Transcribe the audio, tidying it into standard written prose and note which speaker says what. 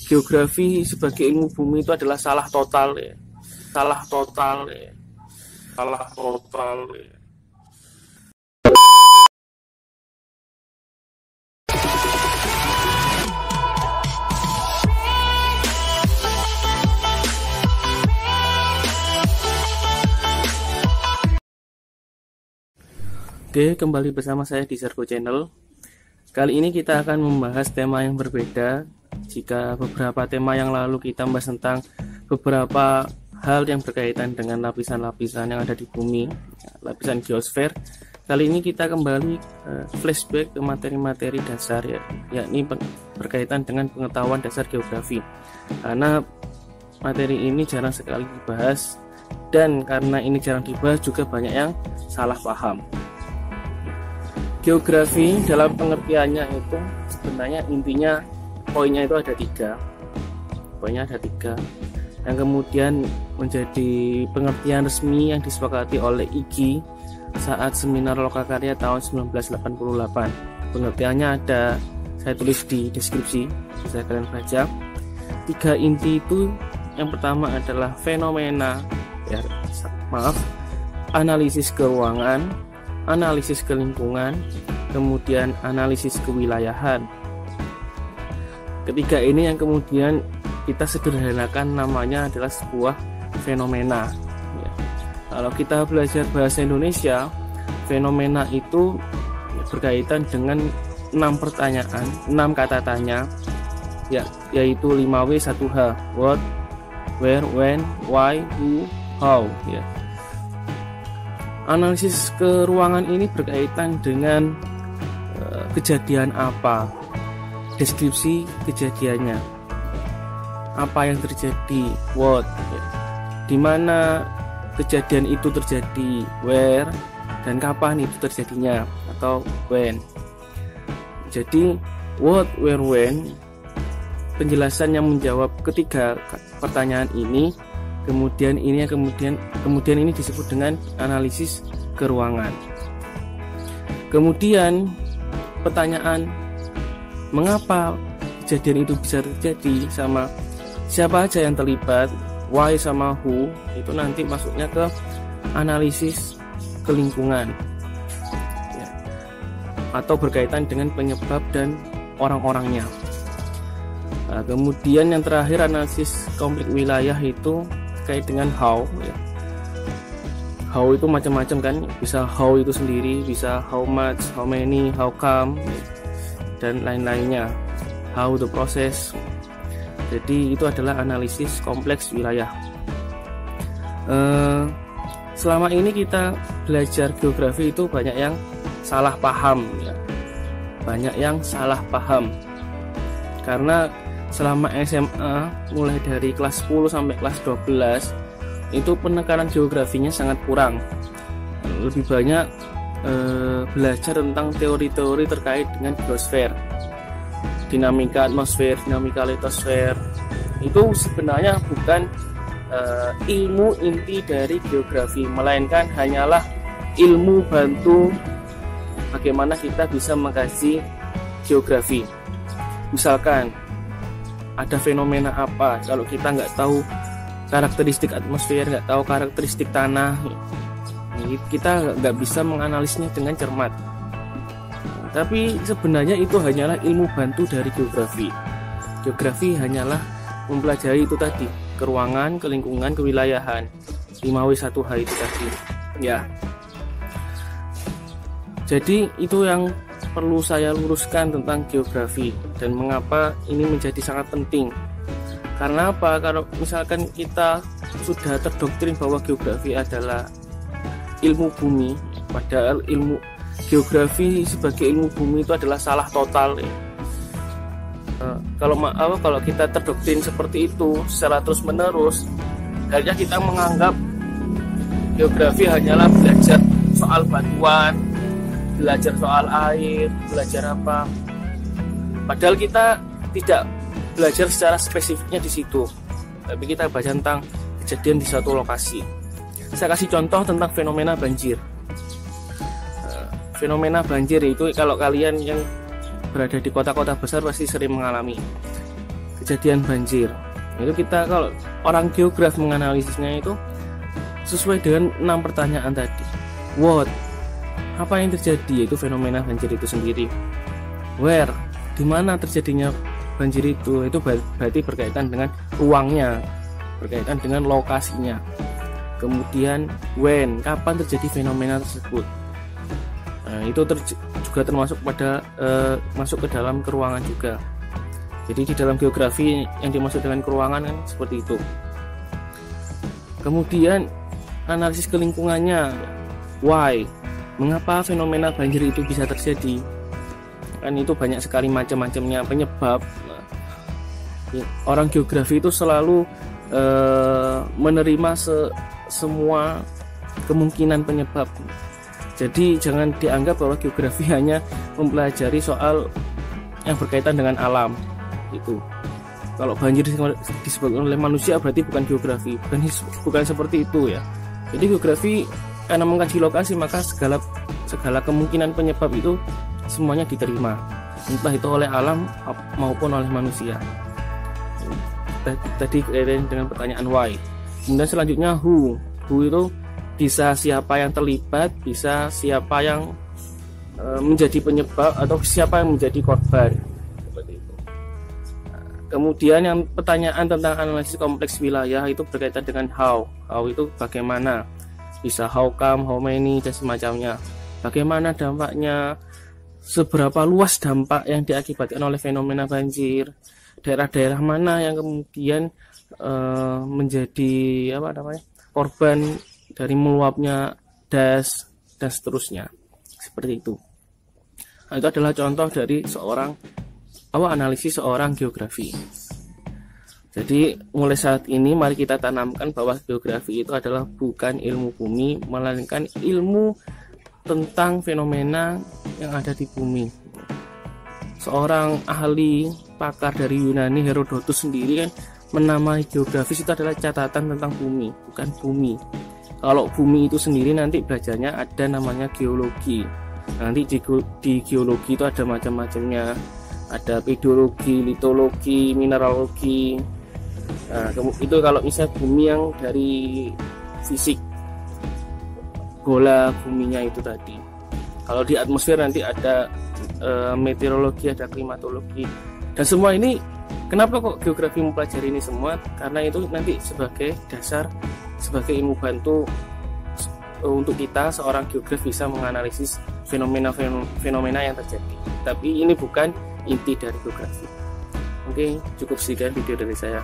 Speaker 1: geografi sebagai ilmu bumi itu adalah salah total ya. Salah total ya. Salah total ya. Oke, kembali bersama saya di Zarko Channel. Kali ini kita akan membahas tema yang berbeda. Jika beberapa tema yang lalu kita membahas tentang beberapa hal yang berkaitan dengan lapisan-lapisan yang ada di bumi, lapisan geosfer. Kali ini kita kembali flashback ke materi-materi dasar ya, yakni berkaitan dengan pengetahuan dasar geografi. Karena materi ini jarang sekali dibahas, dan karena ini jarang dibahas juga banyak yang salah paham. Geografi dalam pengertiannya itu sebenarnya intinya poinnya itu ada tiga, yang kemudian menjadi pengertian resmi yang disepakati oleh IGI saat seminar lokakarya tahun 1988. Pengertiannya ada, saya tulis di deskripsi, bisa kalian baca. Tiga inti itu, yang pertama adalah fenomena analisis keuangan, analisis kelingkungan, kemudian analisis kewilayahan. Ketiga ini yang kemudian kita sederhanakan namanya adalah sebuah fenomena ya. Kalau kita belajar bahasa Indonesia, fenomena itu berkaitan dengan 6 kata tanya ya, yaitu 5W 1H, what, where, when, why, who, how ya. Analisis keruangan ini berkaitan dengan kejadian apa, deskripsi kejadiannya, apa yang terjadi, what, ya. Di mana kejadian itu terjadi, where, dan kapan itu terjadinya, atau when. Jadi what, where, when, penjelasan yang menjawab ketiga pertanyaan ini. Kemudian ini disebut dengan analisis keruangan. Kemudian pertanyaan mengapa kejadian itu bisa terjadi, sama siapa aja yang terlibat, why sama who, itu nanti masuknya ke analisis kelingkungan ya, atau berkaitan dengan penyebab dan orang-orangnya. Nah, kemudian yang terakhir analisis konflik wilayah itu terkait dengan how ya. How itu macam-macam kan, bisa how itu sendiri, bisa how much, how many, how come ya, dan lain-lainnya, how the process. Jadi itu adalah analisis kompleks wilayah. Selama ini kita belajar geografi itu banyak yang salah paham ya. Karena selama SMA mulai dari kelas 10 sampai kelas 12 itu penekanan geografinya sangat kurang. Lebih banyak belajar tentang teori-teori terkait dengan geosfer, dinamika atmosfer, dinamika litosfer. Itu sebenarnya bukan ilmu inti dari geografi, melainkan hanyalah ilmu bantu bagaimana kita bisa mengkaji geografi. Misalkan ada fenomena apa, kalau kita nggak tahu karakteristik atmosfer, nggak tahu karakteristik tanah, kita nggak bisa menganalisnya dengan cermat. Tapi sebenarnya itu hanyalah ilmu bantu dari geografi. Geografi hanyalah mempelajari itu tadi, keruangan, kelingkungan, kewilayahan, 5W 1H itu tadi ya. Jadi itu yang perlu saya luruskan tentang geografi dan mengapa ini menjadi sangat penting. Karena apa? Kalau misalkan kita sudah terdoktrin bahwa geografi adalah ilmu bumi, padahal ilmu geografi sebagai ilmu bumi itu adalah salah total ya. Kalau kita terdoktrin seperti itu secara terus menerus, akhirnya kita menganggap geografi hanyalah belajar soal batuan, belajar soal air, belajar apa. Padahal kita tidak belajar secara spesifiknya di situ, tapi kita baca tentang kejadian di suatu lokasi. Saya kasih contoh tentang fenomena banjir. Fenomena banjir itu kalau kalian yang berada di kota-kota besar pasti sering mengalami. kejadian banjir. Itu kita kalau orang geograf menganalisisnya itu sesuai dengan 6 pertanyaan tadi. What, apa yang terjadi, yaitu fenomena banjir itu sendiri. Where, di mana terjadinya banjir itu berarti berkaitan dengan ruangnya, berkaitan dengan lokasinya. Kemudian when, kapan terjadi fenomena tersebut. Nah, itu juga termasuk pada masuk ke dalam keruangan juga. Jadi di dalam geografi yang dimaksud dengan keruangan kan seperti itu. Kemudian analisis kelingkungannya. Why? Mengapa fenomena banjir itu bisa terjadi? Kan itu banyak sekali macam-macamnya penyebab. Orang geografi itu selalu menerima semua kemungkinan penyebab. Jadi jangan dianggap bahwa geografi hanya mempelajari soal yang berkaitan dengan alam. Itu kalau banjir disebabkan oleh manusia berarti bukan geografi, bukan seperti itu ya. Jadi geografi karena mengkaji lokasi, maka segala kemungkinan penyebab itu semuanya diterima, entah itu oleh alam maupun oleh manusia. Tadi dengan pertanyaan why. Kemudian selanjutnya who itu bisa siapa yang terlibat, bisa siapa yang menjadi penyebab, atau siapa yang menjadi korban. Seperti itu. Kemudian yang pertanyaan tentang analisis kompleks wilayah itu berkaitan dengan how itu bagaimana, bisa how come, how many, dan semacamnya. Bagaimana dampaknya, seberapa luas dampak yang diakibatkan oleh fenomena banjir, daerah-daerah mana yang kemudian menjadi korban dari meluapnya das dan seterusnya, seperti itu. Nah, itu adalah contoh dari analisis seorang geografi. Jadi mulai saat ini mari kita tanamkan bahwa geografi itu adalah bukan ilmu bumi, melainkan ilmu tentang fenomena yang ada di bumi. Seorang ahli pakar dari Yunani, Herodotus sendiri kan menamai geografis itu adalah catatan tentang bumi, bukan bumi. Kalau bumi itu sendiri nanti belajarnya ada namanya geologi. Nanti di geologi itu ada macam-macamnya. Ada pedologi, litologi, mineralogi. Nah, itu kalau misalnya bumi yang dari fisik, bola buminya itu tadi. Kalau di atmosfer nanti ada meteorologi, ada klimatologi. Dan semua ini, kenapa kok geografi mempelajari ini semua? Karena itu nanti sebagai dasar, sebagai ilmu bantu untuk kita seorang geograf bisa menganalisis fenomena yang terjadi. Tapi ini bukan inti dari geografi. Oke, cukup sekian video dari saya.